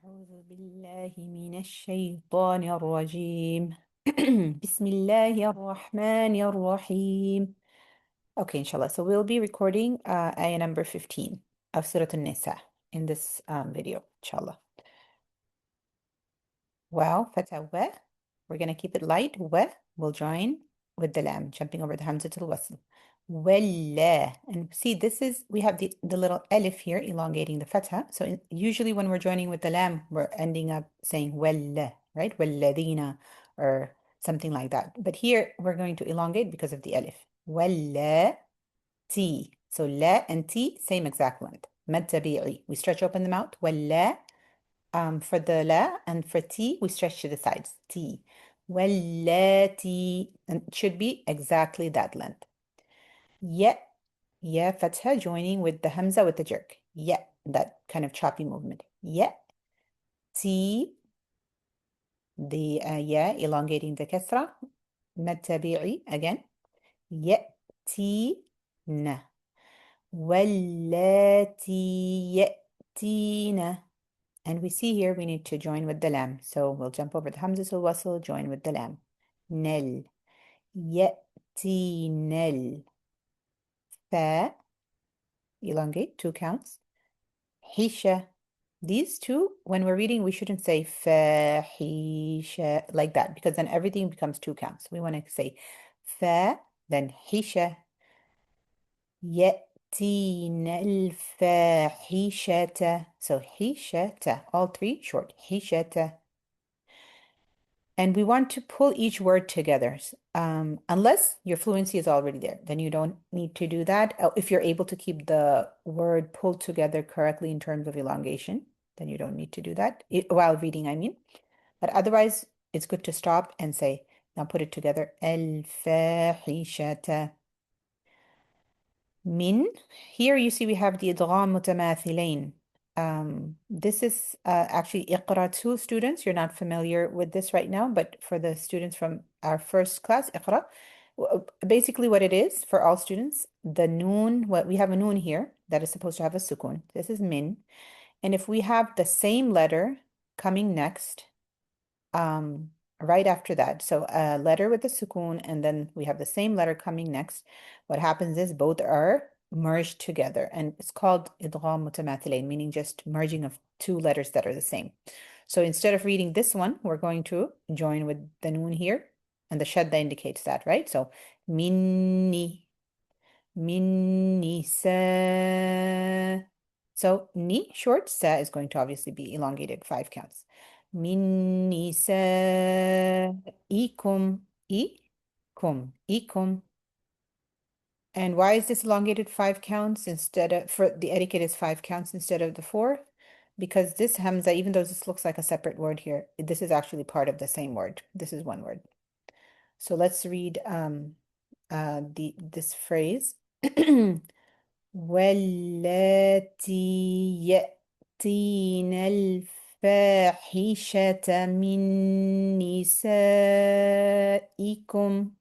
أعوذ بالله من الشيطان الرجيم بسم الله الرحمن الرحيم. Okay, inshallah. So we'll be recording ayah number 15 of Surah Nisa in this video, inshallah. Wow, fatha wa. We're going to keep it light. Wa will join with the lam, jumping over the hamza to the wasl. Walla. And see, we have the little alif here elongating the fatha. So usually when we're joining with the lam, we're ending up saying walla, right? Walladina or something like that. But here we're going to elongate because of the alif. Walla ti. So la and ti, same exact length. Mad tabi'i. We stretch open the mouth. Walla. For the la and for t, we stretch to the sides. T. Wallati. And it should be exactly that length. Ya. Ya fatha joining with the hamza with the jerk. Ya. That kind of choppy movement. Ya. T. The ya elongating the kasra. Mad tabi'i again. Ya. Ti. Na. Wallati ya'tina. And we see here we need to join with the lam. So we'll jump over the hamzatul wasl, join with the lam. Nel. Ya'ti nel. Fa. Elongate, 2 counts. Hisha. These two, when we're reading, we shouldn't say fahisha like that because then everything becomes 2 counts. We want to say fa, then hisha. يأتين الفاحشة. So حشة, all 3 short. حشة. And we want to pull each word together. Unless your fluency is already there, then you don't need to do that. If you're able to keep the word pulled together correctly in terms of elongation, then you don't need to do that while reading, I mean. But otherwise, it's good to stop and say, now put it together. الفاحشة. Min. Here you see we have the idgham mutamathilain. This is actually IQRA 2 students. You're not familiar with this right now, but for the students from our first class, IQRA, basically what it is for all students, the noon, we have a noon here that is supposed to have a sukun. This is min. And if we have the same letter coming next, um, right after that. So a letter with the sukoon, and then we have the same letter coming next. What happens is both are merged together, and it's called idgham mutamathilain, meaning just merging of 2 letters that are the same. So instead of reading this one, we're going to join with the noon here, and the shadda indicates that, right? So minni, minni sa. So ni, short, sa is going to obviously be elongated 5 counts. Min nisaikum, ikum. And why is this elongated 5 counts instead of, for the etiquette is 5 counts instead of the 4? Because this hamza, even though this looks like a separate word here, this is actually part of the same word. This is one word. So let's read this phrase. واللاتي يأتين الفاحشة من نسائكم.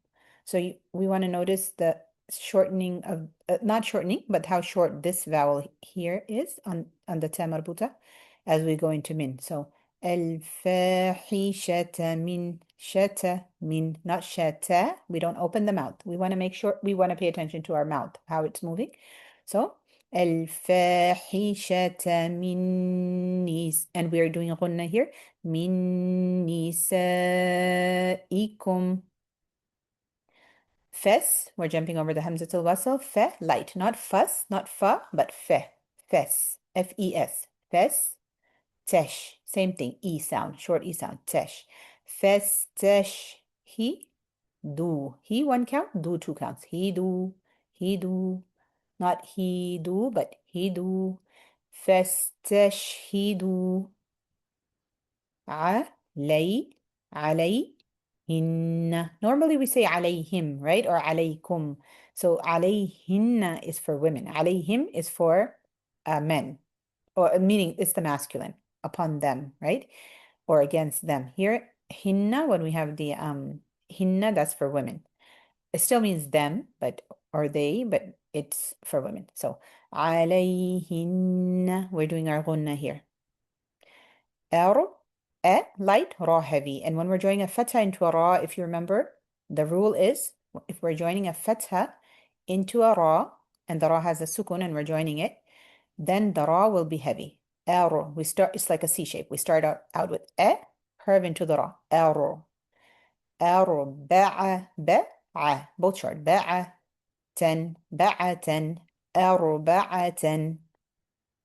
So we want to notice the shortening of, not shortening, but how short this vowel here is on the ta marbuta as we go into min. So الفاحشة من shata min, not shata. We don't open the mouth. We want to make sure, we want to pay attention to our mouth, how it's moving. So الفاحشة من and we are doing a غنة here. من نسائكم. Fes, we're jumping over the hamzatul wasl. Fe, light, not fuss, not fa, but fe. Fes, F-E-S. Fes, tesh, same thing, E sound, short E sound, tesh. Fes, tesh, he, do. He 1 count, do 2 counts. He do, he do. Not he do, but he do. فاستشهدوا علي عليهن. Normally we say عليهم, right? Or عليكم. So عليهن is for women. عليهم is for men. Or meaning it's the masculine. Upon them, right? Or against them. Here, hinna, when we have the hinna, that's for women. It still means them, but or they, but it's for women. So عليهن, we're doing our gunna here. R, light, ra heavy. And when we're joining a fatha into a ra, if you remember, the rule is if we're joining a fatha into a ra, and the ra has a sukun and we're joining it, then the ra will be heavy. Arrow. We start, it's like a C shape. We start out with curve into the ra. Arrow. Arrow. Ba'a. Both short. Ba'atan. Ba'atan. Arba'atan.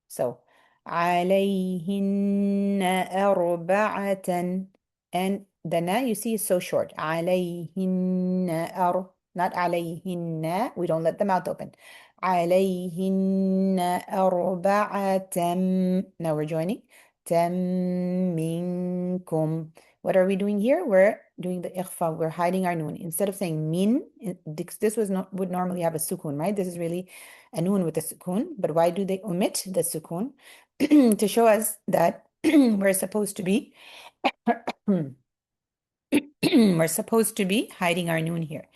So, عليهن أربعة. And the na you see is so short. عليهن not عليهن. We don't let the mouth open. عليهن أربعة. Now we're joining. منكم. What are we doing here? We're doing the ikhfa. We're hiding our noon. Instead of saying min, this was not would normally have a sukun, right? This is really a noon with a sukun. But why do they omit the sukun? To show us that we're supposed to be we're supposed to be hiding our noon here.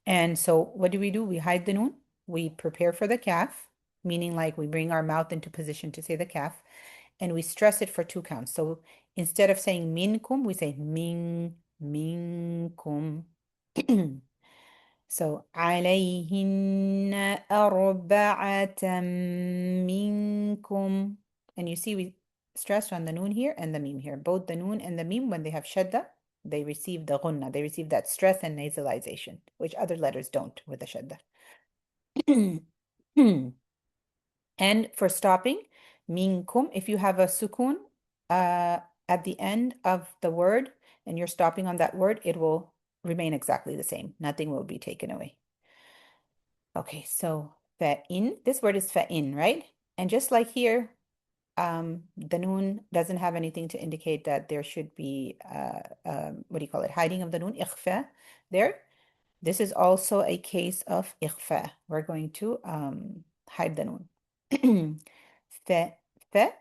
And so what do? We hide the noon. We prepare for the kaf, meaning like we bring our mouth into position to say the kaf, and we stress it for 2 counts. So instead of saying minkum, we say minkum. So عليهن أربعة منكم. And you see we stress on the noon here and the meme here. Both the noon and the meme, when they have shadda, they receive the ghunna. They receive that stress and nasalization, which other letters don't with the shadda. And for stopping, minkum, if you have a sukun at the end of the word and you're stopping on that word, it will remain exactly the same. Nothing will be taken away. Okay, so fa'in, this word is fa'in, right? And just like here, the noon doesn't have anything to indicate that there should be, what do you call it, hiding of the noon, ikhfa there. This is also a case of ikhfa. We're going to hide the noon. Fa, fa.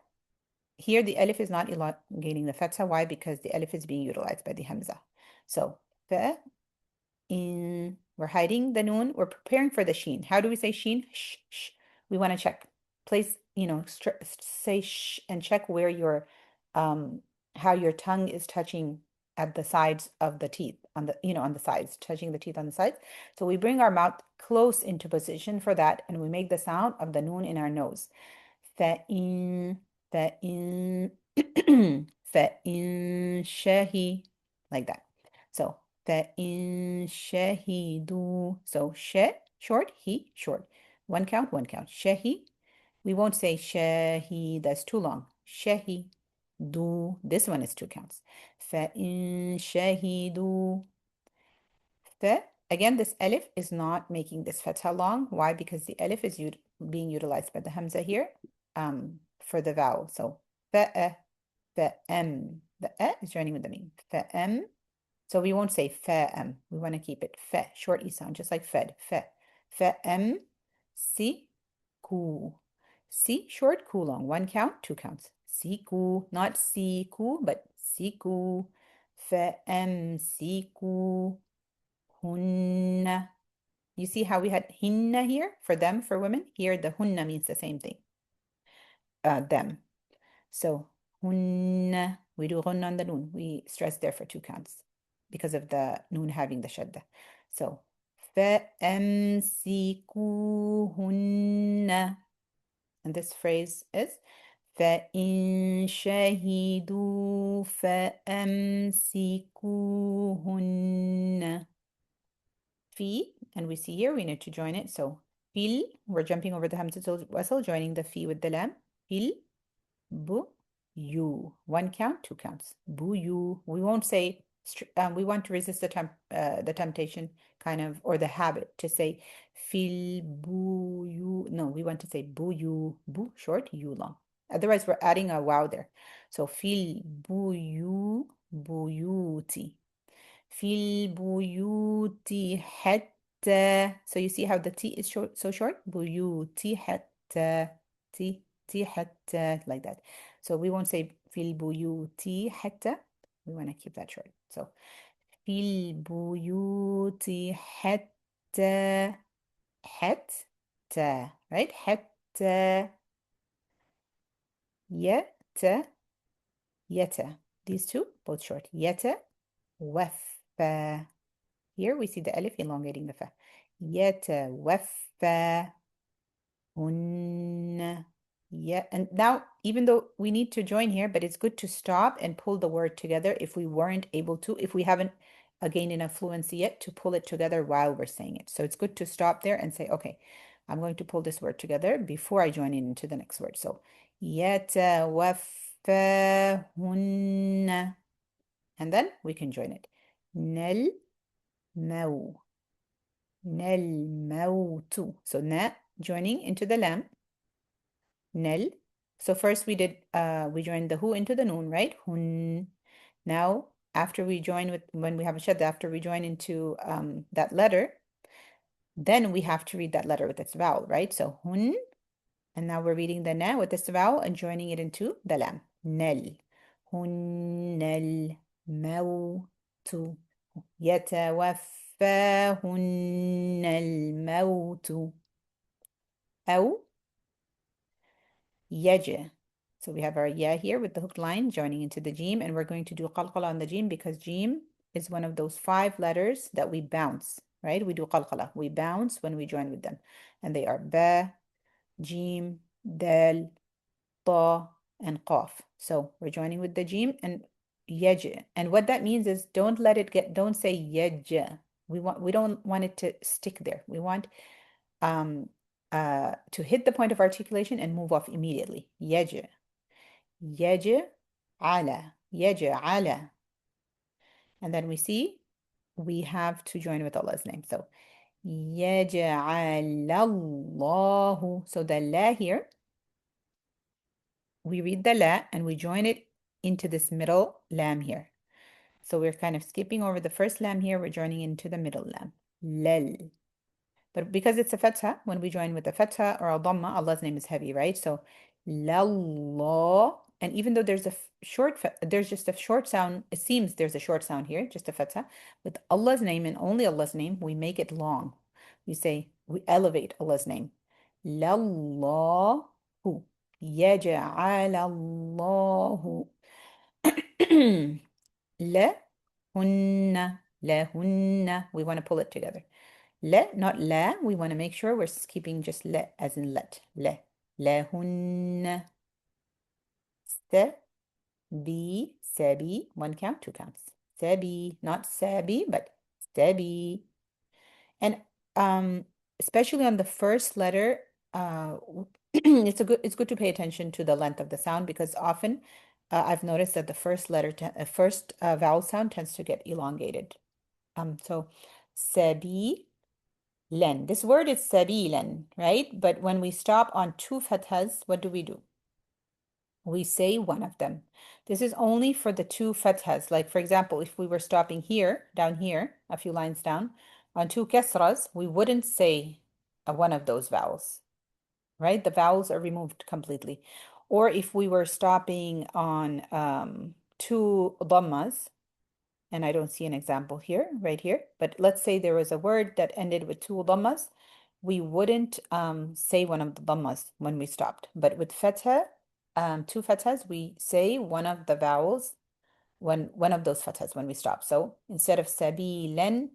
Here the alif is not elongating the fatha. Why? Because the alif is being utilized by the hamza. So fa, we're hiding the noon. We're preparing for the sheen. How do we say sheen? Shh, shh. We want to check. Place, say shh and check where your, how your tongue is touching at the sides of the teeth, on the, on the sides, touching the teeth on the sides. So we bring our mouth close into position for that, and we make the sound of the noon in our nose. فإن فإن فإن شهي, like that. So فإن شهدوا. So short, he short. 1 count, 1 count. Shahi. We won't say shahi, that's too long. Shahi. Do. This one is 2 counts. فإن شهدوا. Again, this alif is not making this fatha long. Why? Because the alif is being utilized by the hamza here for the vowel. So fa'a, fa'am. The is joining with the meme. Fa'am. So we won't say fa'am. We want to keep it fa, short e sound, just like fed. Fa. Fa'am. Si. Ku. Si, short, ku long. 1 count, 2 counts. Si ku, not si ku, but si ku. Fa'am si ku. Hunna. You see how we had hinna here for them, for women? Here, the hunna means the same thing. Them. So, hunna. We do hunna on the noon. We stress there for 2 counts because of the noon having the shadda. So, فَأَمْسِكُوهُنَّ. And this phrase is فَإِن شَهِدُوا فَأَمْسِكُوهُنَّ. Fi, and we see here we need to join it. So fil, we're jumping over the hamzatul wasl, joining the fi with the lam. Fil, bu, you. 1 count, 2 counts. Bu you. We won't say. We want to resist the temptation, kind of, or the habit to say fil bu you. No, we want to say bu you. Bu short, you long. Otherwise, we're adding a wow there. So fil bu you buyuti. في البيوت حتى. So you see how the T is short, so short? بيوت حتى. T حتى, like that. So we won't say في البيوت حتى. We want to keep that short. So في البيوت حتى. حتى, right? حتى يت Yeta. These two, both short. Yeta, waffa. Here we see the alif elongating the fa. Yeta, waffa. Hun. Yeah, and now even though we need to join here, but it's good to stop and pull the word together if we weren't able to, if we haven't gained enough fluency yet to pull it together while we're saying it. So it's good to stop there and say, okay, I'm going to pull this word together before I join in into the next word. So يتوفاهن, and then we can join it. نل مو نل موت. So na joining into the lam. Nel. So first we joined the hu into the noon, right? Hun. Now after we join with when we have a shadda, after we join into that letter, then we have to read that letter with its vowel, right? So hun, and now we're reading the na with its vowel and joining it into the lam. Nel. Hunnal mautu. يتوفاهن الموت أو يجي. So we have our ya here with the hooked line joining into the jim, and we're going to do qalqala on the jim because jim is one of those 5 letters that we bounce, right? We do qalqala. We bounce when we join with them. And they are ba, jim, dal, ta, and qaf. So we're joining with the jim and yaj. And what that means is don't say yaj. We don't want it to stick there. We want um to hit the point of articulation and move off immediately. Yaj. يجعل يجعل, and then we see we have to join with Allah's name. So يجعل الله. So the la here, we read the la and we join it into this middle lam here. So we're kind of skipping over the first lam here. We're joining into the middle lam. Lal. But because it's a fatha, when we join with a fatha or a dhamma, Allah's name is heavy, right? So, lallah. And even though there's just a short sound, it seems there's a short sound here, just a fatha. With Allah's name and only Allah's name, we make it long. We elevate Allah's name. Lallahu. Yaj'alallahu. La hunna. La hunna. We want to pull it together. Le, not la. We want to make sure we're keeping just le as in let. Le. Lahun. Sabi. Sabi. 1 count, 2 counts. Sabi. Not sabi, but sabi. And especially on the first letter, it's good to pay attention to the length of the sound because often I've noticed that the first vowel sound tends to get elongated. So sabi. Len. This word is sabilan, right? But when we stop on 2 fathas, what do? We say one of them. This is only for the 2 fathas. Like, for example, if we were stopping here, down here, a few lines down, on 2 kasras, we wouldn't say one of those vowels, right? The vowels are removed completely. Or if we were stopping on 2 dhammas, and I don't see an example here, right here, but let's say there was a word that ended with 2 dhammas, we wouldn't say one of the dhammas when we stopped. But with fatha, 2 fathas, we say one of the vowels, one of those fathas when we stop. So instead of sabilan,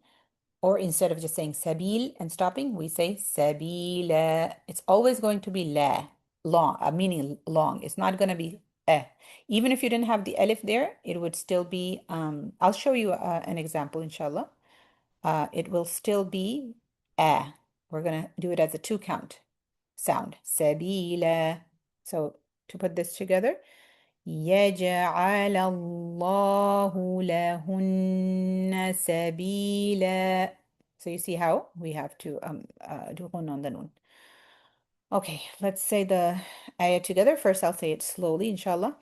or instead of just saying sabil and stopping, we say sabila. It's always going to be la, long, meaning long. It's not going to be eh. Even if you didn't have the alif there, it would still be, I'll show you an example, inshallah. It will still be eh. We're going to do it as a 2 count sound. Sabila. So to put this together, يجعل الله لهن سبيلا. So you see how we have to do ghun on the noon. Okay, let's say the ayah together. First, I'll say it slowly, inshallah.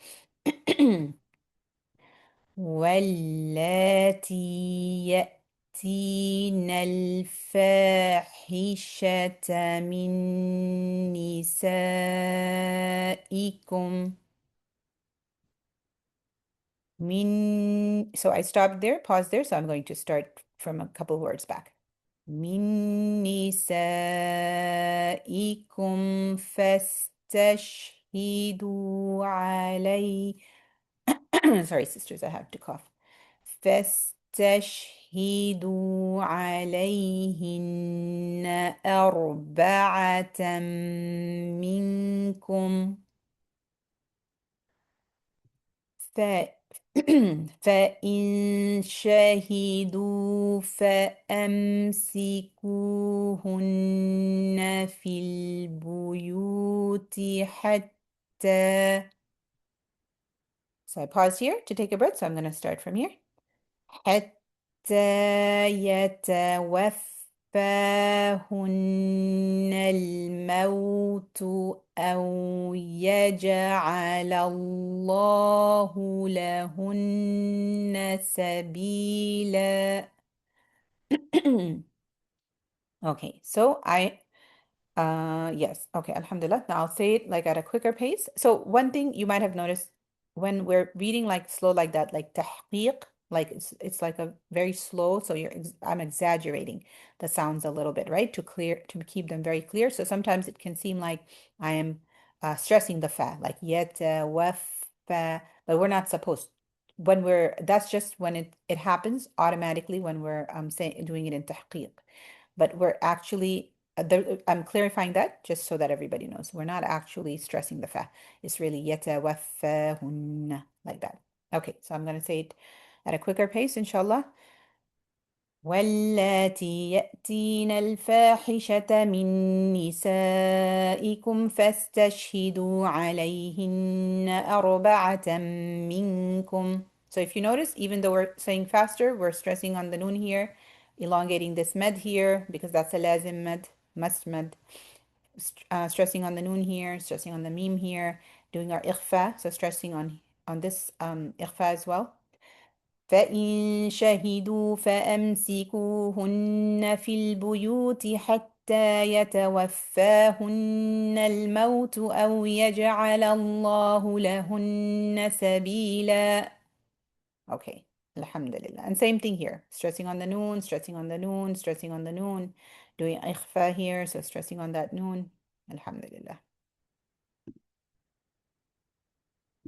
واللاتي يأتين الفاحشة من نسائكم. So I stopped there, pause there, so I'm going to start from a couple words back. من نسائكم فاستشهدوا علي Sorry, sisters, I have to cough. فاستشهدوا عليهن أربعة منكم ف... فإن شهدوا فأمسكوهن في البيوت حتى. So I pause here to take a breath. So I'm going to start from here. حتى يتوفاهن الموت أو يجعل الله لهن سبيلا. Okay, so yes. Okay, Alhamdulillah. Now I'll say it like at a quicker pace. So one thing you might have noticed when we're reading like slow like that, like tahqiq, like it's like a very slow. So I'm exaggerating the sounds a little bit, right? To keep them very clear. So sometimes it can seem like I am stressing the fa, like yet fa, but we're not supposed. When that's just when it happens automatically when we're saying doing it in tahqiq, but we're actually I'm clarifying that just so that everybody knows. We're not actually stressing the fa. It's really يتوفاهن like that. Okay, so I'm going to say it at a quicker pace, inshallah. واللاتي يأتين الفاحشة من نسائكم فاستشهدوا عليهن أربعة منكم. So if you notice, even though we're saying faster, we're stressing on the noon here, elongating this med here because that's a lazim med, must med. Stressing on the noon here, stressing on the meme here, doing our ikhfa, so stressing on this ikhfa as well. فإن شهدوا فأمسكوهن في البيوت حتى يتوفاهن الموت أو يجعل الله لهن سبيلا. Okay, Alhamdulillah. And same thing here, stressing on the noon, stressing on the noon, stressing on the noon, doing ikhfa here, so stressing on that noon. Alhamdulillah.